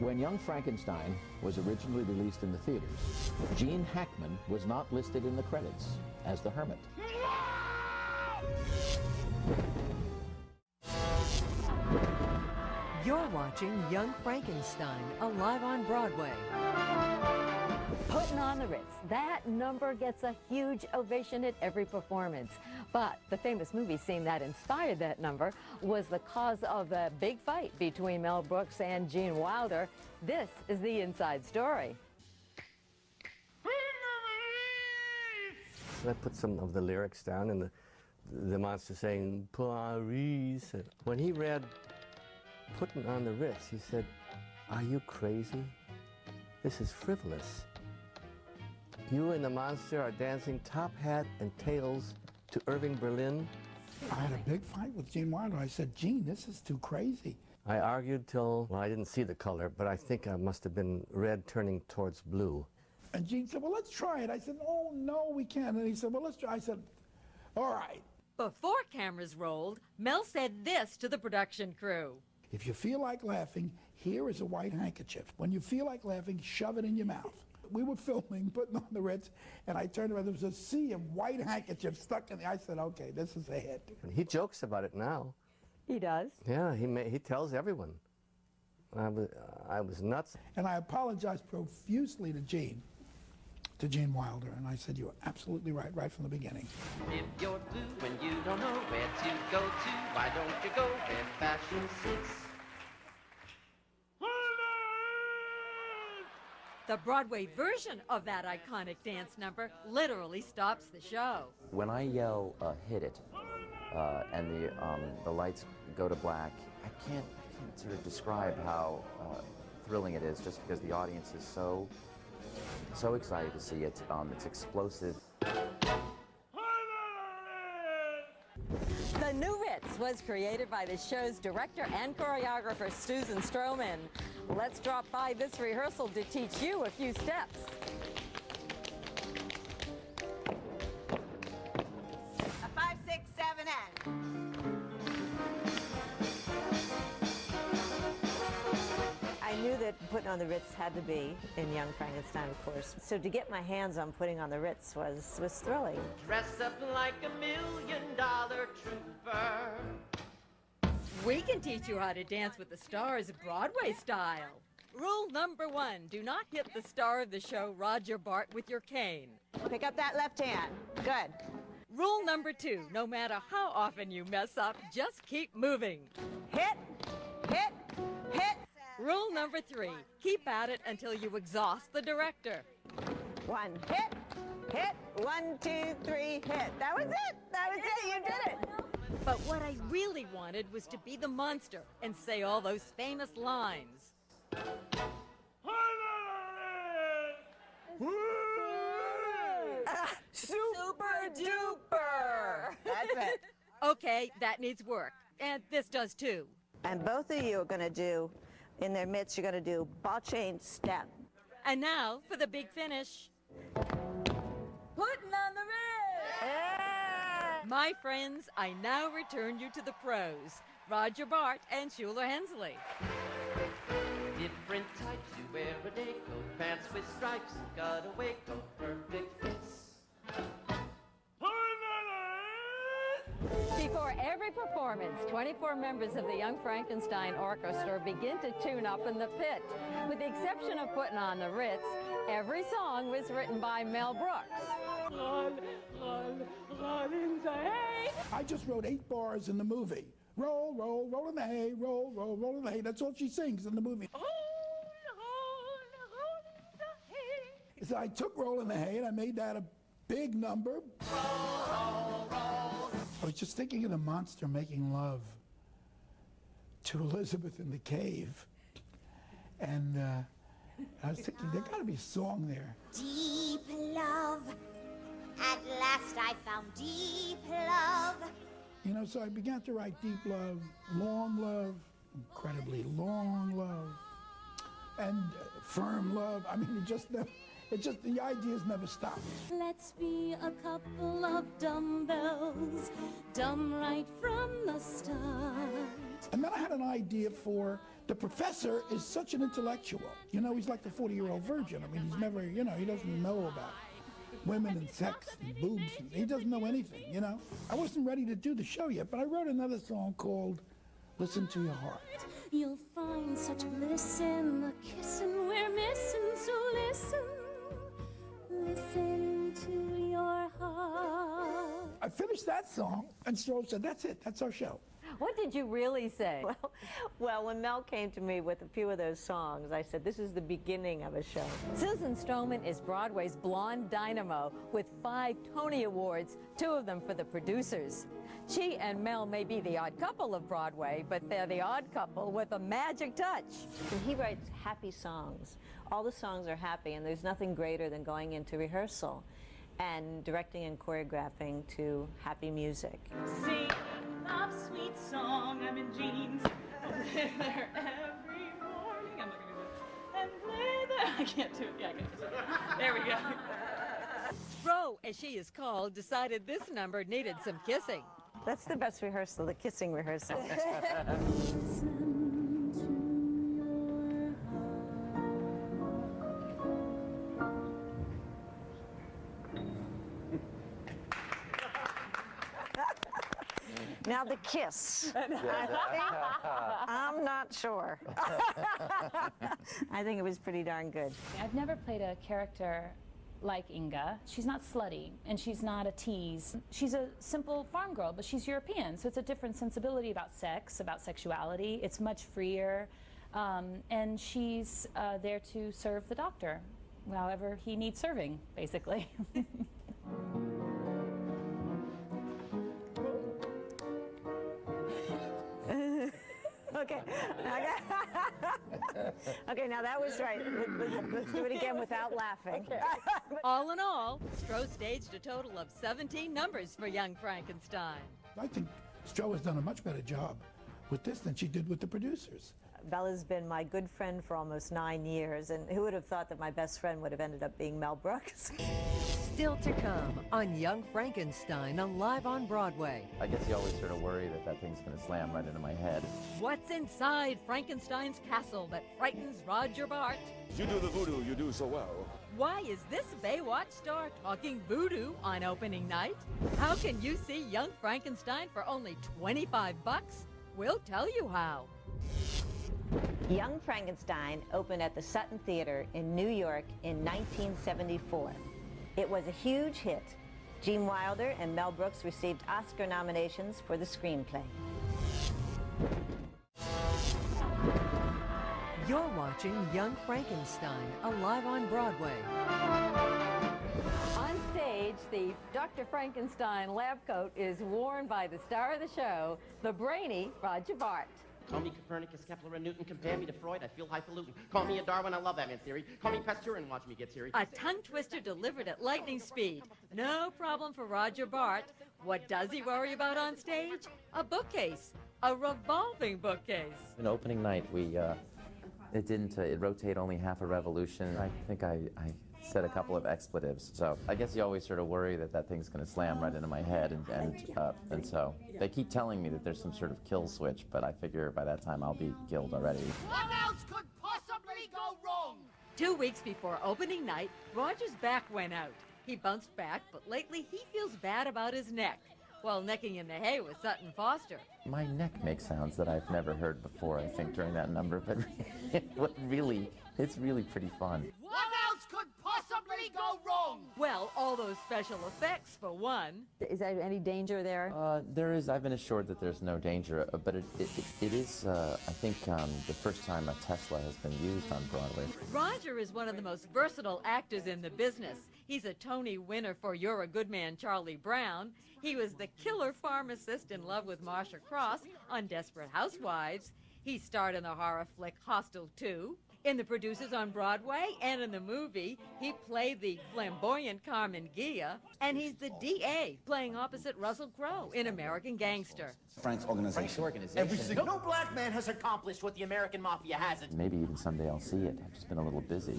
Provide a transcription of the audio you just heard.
When Young Frankenstein was originally released in the theaters, Gene Hackman was not listed in the credits as the Hermit. You're watching Young Frankenstein, alive on Broadway. Putting on the Ritz. That number gets a huge ovation at every performance. But the famous movie scene that inspired that number was the cause of a big fight between Mel Brooks and Gene Wilder. This is the inside story. So I put some of the lyrics down, and the monster saying, Paris. When he read Putting on the Ritz, he said, "Are you crazy? This is frivolous. You and the monster are dancing top hat and tails to Irving Berlin." I had a big fight with Gene Wilder. I said, "Gene, this is too crazy." I argued till, well, I didn't see the color, but I think I must have been red turning towards blue. And Gene said, "Well, let's try it." I said, "Oh, no, we can't." And he said, "Well, let's try." I said, "All right." Before cameras rolled, Mel said this to the production crew. If you feel like laughing, here is a white handkerchief. When you feel like laughing, shove it in your mouth. We were filming, Putting on the Ritz, and I turned around, there was a sea of white handkerchiefs stuck in there. I said, "Okay, this is a hit." And he jokes about it now. He does? Yeah, he tells everyone. I was nuts. And I apologized profusely to Gene Wilder, and I said, "You're absolutely right from the beginning." If you're blue and you don't know where to go to, why don't you go where fashion sits? The Broadway version of that iconic dance number literally stops the show. When I yell, hit it, and the lights go to black, I can't sort of describe how thrilling it is, just because the audience is so excited to see it. It's explosive. The New Ritz was created by the show's director and choreographer, Susan Stroman. Let's drop by this rehearsal to teach you a few steps. A 5, 6, 7, and. I knew that Putting on the Ritz had to be in Young Frankenstein, of course. So to get my hands on Putting on the Ritz was thrilling. Dress up like $1 million trooper. We can teach you how to dance with the stars Broadway style. Rule number 1, do not hit the star of the show, Roger Bart, with your cane. Pick up that left hand. Good. Rule number 2, no matter how often you mess up, just keep moving. Hit, hit, hit. Rule number 3, keep at it until you exhaust the director. 1, hit, 1, 2, 3, hit. That was it. That was it. You did it. But what I really wanted was to be the monster and say all those famous lines. Super duper. That's it. Okay, that needs work. And this does too. And both of you are going to do, in their midst, you're going to do ball chain step. And now for the big finish. Putting on the Ritz! My friends, I now return you to the pros, Roger Bart and Schuler Hensley. Different types you wear a day coat, pants with stripes and cutaway coat, perfect fits. Before every performance, 24 members of the Young Frankenstein Orchestra begin to tune up in the pit. With the exception of Putting on the Ritz, every song was written by Mel Brooks. Run in the hay. I just wrote 8 bars in the movie. Roll, roll, roll in the hay, roll, roll, roll in the hay. That's all she sings in the movie. Roll in the hay. So I took Roll in the Hay and I made that a big number. I was just thinking of the monster making love to Elizabeth in the cave. And I was thinking, there got to be a song there. Deep love, at last I found deep love. You know, so I began to write deep love, incredibly long love, and firm love. I mean, It's just the ideas never stop. Let's be a couple of dumbbells, dumb right from the start. And then I had an idea for the professor is such an intellectual. You know, he's like the 40-year-old virgin. I mean, he's never, you know, he doesn't know about women and sex and boobs. He doesn't know anything, you know. I wasn't ready to do the show yet, but I wrote another song called Listen to Your Heart. You'll find such bliss in the kissing we're missing, so listen to your heart. I finished that song, and Stroh said, that's it, that's our show. What did you really say? Well, when Mel came to me with a few of those songs, I said, this is the beginning of a show. Susan Stroman is Broadway's blonde dynamo with 5 Tony Awards, 2 of them for the producers. She and Mel may be the odd couple of Broadway, but they're the odd couple with a magic touch. And he writes happy songs. All the songs are happy, and there's nothing greater than going into rehearsal and directing and choreographing to happy music. Sing love sweet song, I'm in jeans. Play there every morning. I'm looking at it. And play there. I can't do it. Yeah, I can do it. There we go. Stroh, as she is called, decided this number needed some kissing. That's the best rehearsal, the kissing rehearsal. Now the kiss. I'm not sure. I think it was pretty darn good. I've never played a character like Inga. She's not slutty, and she's not a tease. She's a simple farm girl, but she's European, so it's a different sensibility about sex, about sexuality. It's much freer, and she's there to serve the doctor, however he needs serving, basically. Okay. Okay, now that was right. Let's do it again without laughing. Okay. All in all, Stroh staged a total of 17 numbers for young Frankenstein. I think Stroh has done a much better job with this than she did with the producers. Bella's been my good friend for almost 9 years, and who would have thought that my best friend would have ended up being Mel Brooks? Still to come on Young Frankenstein, live on Broadway. I guess you always sort of worry that that thing's going to slam right into my head. What's inside Frankenstein's castle that frightens Roger Bart? You do the voodoo you do so well. Why is this Baywatch star talking voodoo on opening night? How can you see Young Frankenstein for only $25? We'll tell you how. Young Frankenstein opened at the Sutton Theater in New York in 1974. It was a huge hit. Gene Wilder and Mel Brooks received Oscar nominations for the screenplay. You're watching Young Frankenstein, live on Broadway. On stage, the Dr. Frankenstein lab coat is worn by the star of the show, the brainy Roger Bart. Call me Copernicus, Kepler, and Newton. Compare me to Freud, I feel highfalutin. Call me a Darwin, I love that man's theory. Call me Pasteur and watch me get teary. A tongue twister delivered at lightning speed. No problem for Roger Bart. What does he worry about on stage? A bookcase. A revolving bookcase. In opening night, it rotated only half a revolution. I think I said a couple of expletives, so I guess you always sort of worry that that thing's going to slam right into my head, and so they keep telling me that there's some sort of kill switch, but I figure by that time I'll be killed already. What else could possibly go wrong? 2 weeks before opening night, Roger's back went out. He bounced back, but lately he feels bad about his neck while necking in the hay with Sutton Foster. My neck makes sounds that I've never heard before, I think, during that number, but it's really pretty fun. What else could possibly go wrong? Well, all those special effects, for one. Is there any danger there? There is. I've been assured that there's no danger, but it is, I think, the first time a Tesla has been used on Broadway. Roger is one of the most versatile actors in the business. He's a Tony winner for You're a Good Man, Charlie Brown. He was the killer pharmacist in love with Marcia Cross on Desperate Housewives. He starred in the horror flick Hostel 2. In The Producers on Broadway and in the movie, he played the flamboyant Carmen Gia, and he's the DA, playing opposite Russell Crowe in American Gangster. Frank's organization. No black man has accomplished what the American Mafia hasn't. Maybe even someday I'll see it. I've just been a little busy.